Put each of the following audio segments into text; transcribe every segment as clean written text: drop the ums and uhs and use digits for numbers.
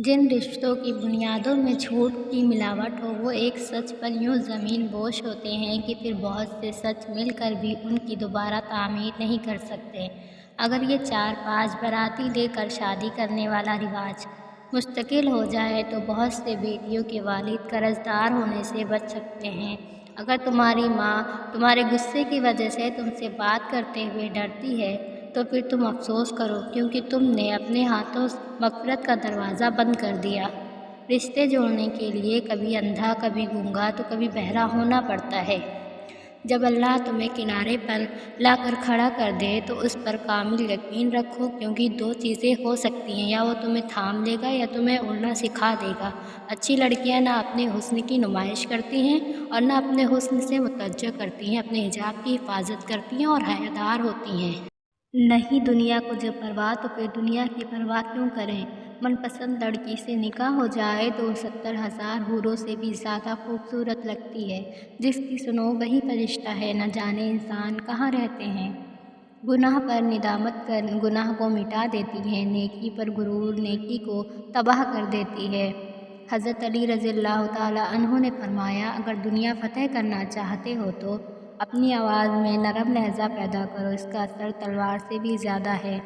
जिन रिश्तों की बुनियादों में झूठ की मिलावट हो वो एक सच पर यूं ज़मीन बोझ होते हैं कि फिर बहुत से सच मिलकर भी उनकी दोबारा तामीर नहीं कर सकते। अगर ये 4-5 बाराती लेकर शादी करने वाला रिवाज मुस्तकिल हो जाए तो बहुत से बेटियों के वालिद कर्जदार होने से बच सकते हैं। अगर तुम्हारी माँ तुम्हारे गुस्से की वजह से तुमसे बात करते हुए डरती है तो फिर तुम अफसोस करो क्योंकि तुमने अपने हाथों से मग़फ़िरत का दरवाज़ा बंद कर दिया। रिश्ते जोड़ने के लिए कभी अंधा कभी गूंगा तो कभी बहरा होना पड़ता है। जब अल्लाह तुम्हें किनारे पर लाकर खड़ा कर दे तो उस पर कामिल यकीन रखो क्योंकि दो चीज़ें हो सकती हैं, या वो तुम्हें थाम लेगा या तुम्हें उड़ना सिखा देगा। अच्छी लड़कियां ना अपने हुस्न की नुमाइश करती हैं और ना अपने हुस्न से मुतवज्जो करती हैं, अपने हिजाब की हिफाजत करती हैं और हयादार होती हैं। नहीं दुनिया को जब परवाह तो फिर दुनिया की परवाह क्यों करें। मनपसंद लड़की से निकाह हो जाए तो वो 70,000 हूरों से भी ज़्यादा खूबसूरत लगती है। जिसकी सुनो वही फरिश्ता है, न जाने इंसान कहाँ रहते हैं। गुनाह पर निदामत कर गुनाह को मिटा देती है, नेकी पर गुरूर नेकी को तबाह कर देती है। हज़रत अली रज़ियल्लाहु ताला अन्हु ने फरमाया, अगर दुनिया फ़तह करना चाहते हो तो अपनी आवाज़ में नरम लहजा पैदा करो, इसका असर तलवार से भी ज़्यादा है।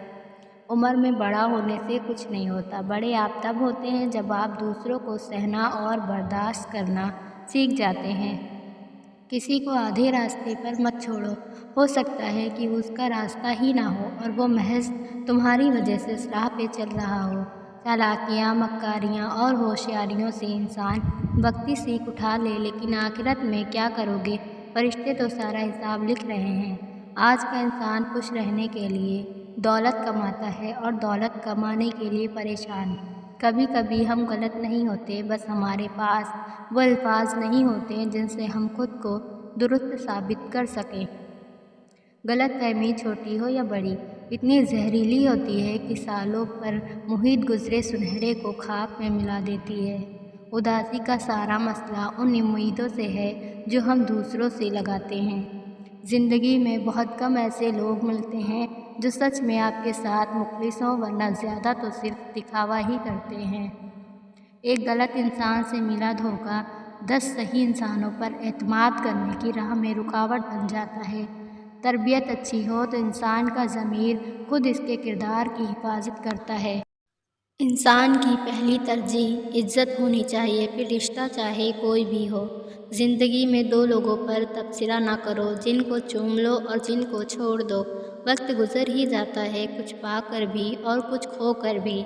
उम्र में बड़ा होने से कुछ नहीं होता, बड़े आप तब होते हैं जब आप दूसरों को सहना और बर्दाश्त करना सीख जाते हैं। किसी को आधे रास्ते पर मत छोड़ो, हो सकता है कि उसका रास्ता ही ना हो और वो महज तुम्हारी वजह से उस राह पे चल रहा हो। चालाकियाँ, मक्कारियाँ और होशियारियों से इंसान वक्ती सीख उठा ले, लेकिन आखिरत में क्या करोगे? फरिश्ते तो सारा हिसाब लिख रहे हैं। आज का इंसान खुश रहने के लिए दौलत कमाता है और दौलत कमाने के लिए परेशान। कभी कभी हम गलत नहीं होते, बस हमारे पास वो अल्फाज नहीं होते जिनसे हम खुद को दुरुस्त साबित कर सकें। गलतफहमी छोटी हो या बड़ी इतनी जहरीली होती है कि सालों पर मुहित गुजरे सुनहरे को खाक में मिला देती है। उदासी का सारा मसला उन उम्मीदों से है जो हम दूसरों से लगाते हैं। ज़िंदगी में बहुत कम ऐसे लोग मिलते हैं जो सच में आपके साथ मुखलिस हों, वरना ज़्यादा तो सिर्फ दिखावा ही करते हैं। एक गलत इंसान से मिला धोखा 10 सही इंसानों पर एतमाद करने की राह में रुकावट बन जाता है। तरबियत अच्छी हो तो इंसान का ज़मीर खुद इसके किरदार की हिफाजत करता है। इंसान की पहली तरजीह इज्जत होनी चाहिए, फिर रिश्ता चाहे कोई भी हो। ज़िंदगी में दो लोगों पर तबसरा ना करो, जिनको चूम लो और जिनको छोड़ दो। वक्त गुजर ही जाता है, कुछ पाकर भी और कुछ खोकर भी।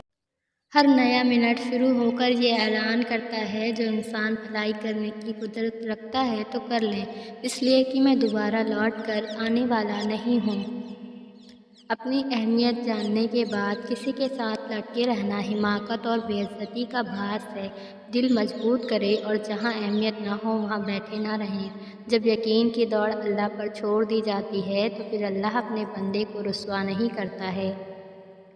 हर नया मिनट शुरू होकर ये ऐलान करता है, जो इंसान भलाई करने की कुदरत रखता है तो कर ले, इसलिए कि मैं दोबारा लौट कर आने वाला नहीं हूँ। अपनी अहमियत जानने के बाद किसी के साथ लटके रहना हिमाकत और बेइज्जती का भास है। दिल मजबूत करे और जहाँ अहमियत ना हो वहाँ बैठे ना रहें। जब यकीन की दौड़ अल्लाह पर छोड़ दी जाती है तो फिर अल्लाह अपने बंदे को रुस्वा नहीं करता है।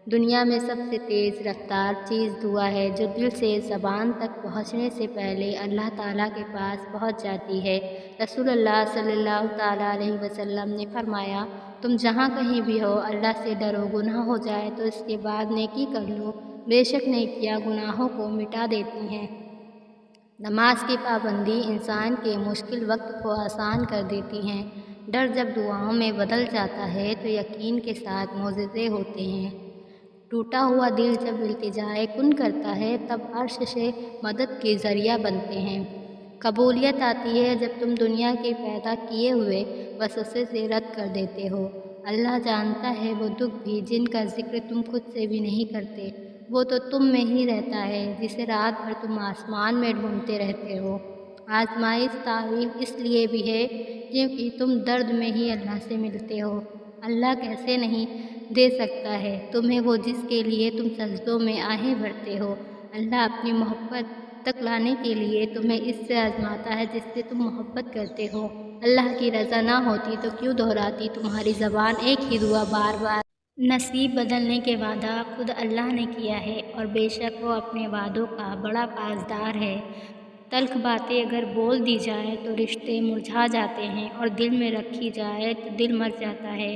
दुनिया में सबसे तेज़ रफ्तार चीज़ दुआ है, जो दिल से ज़बान तक पहुँचने से पहले अल्लाह ताला के पास पहुँच जाती है। रसूलुल्लाह सल्लल्लाहु ताला अलैहि वसल्लम ने फरमाया, तुम जहाँ कहीं भी हो अल्लाह से डरो, गुनाह हो जाए तो इसके बाद नेकी कर लो, बेशक नेकियां गुनाहों को मिटा देती हैं। नमाज की पाबंदी इंसान के मुश्किल वक्त को आसान कर देती हैं। डर जब दुआओं में बदल जाता है तो यकीन के साथ मोज़िज़े होते हैं। टूटा हुआ दिल जब इल्तिजाए कुन करता है तब अर्श से मदद के ज़रिया बनते हैं। कबूलियत आती है जब तुम दुनिया के पैदा किए हुए वसवसे से रद्द कर देते हो। अल्लाह जानता है वो दुख भी जिनका जिक्र तुम खुद से भी नहीं करते, वो तो तुम में ही रहता है, जिसे रात भर तुम आसमान में ढूंढते रहते हो। आजमाइश तावील इसलिए भी है क्योंकि तुम दर्द में ही अल्लाह से मिलते हो। अल्लाह कैसे नहीं दे सकता है तुम्हें वो जिसके लिए तुम सजदों में आहें भरते हो। अल्लाह अपनी मोहब्बत तक लाने के लिए तुम्हें इससे आजमाता है जिससे तुम मोहब्बत करते हो। अल्लाह की रज़ा ना होती तो क्यों दोहराती तुम्हारी ज़बान एक ही दुआ बार बार। नसीब बदलने के वादा खुद अल्लाह ने किया है और बेशक वो अपने वादों का बड़ा पासदार है। तल्ख बातें अगर बोल दी जाए तो रिश्ते मुरझा जाते हैं और दिल में रखी जाए तो दिल मर जाता है।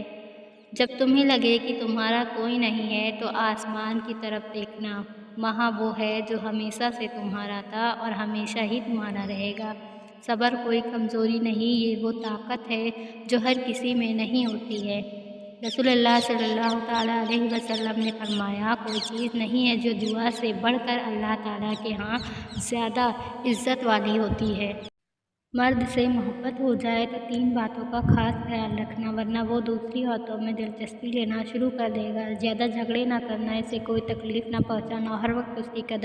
जब तुम्हें लगे कि तुम्हारा कोई नहीं है तो आसमान की तरफ देखना। وہاں وہ ہے جو ہمیشہ سے تمہارا تھا اور ہمیشہ ہی تمہارا رہے گا۔ صبر کوئی کمزوری نہیں، یہ وہ طاقت ہے جو ہر کسی میں نہیں ہوتی ہے۔ رسول اللہ صلی اللہ تعالیٰ علیہ وسلم نے فرمایا، کوئی چیز نہیں ہے جو دعا سے بڑھ کر اللہ تعالیٰ کے ہاں زیادہ عزت والی ہوتی ہے۔ مرد سے محبت ہو جائے تو 3 باتوں کا خاص خیال رکھنا، ورنہ وہ دوسری عورتوں میں دلچسپی لینا شروع کر دے گا۔ زیادہ جھگڑے نہ کرنا، اسے کوئی تکلیف نہ پہنچانا اور ہر وقت اس کی قدر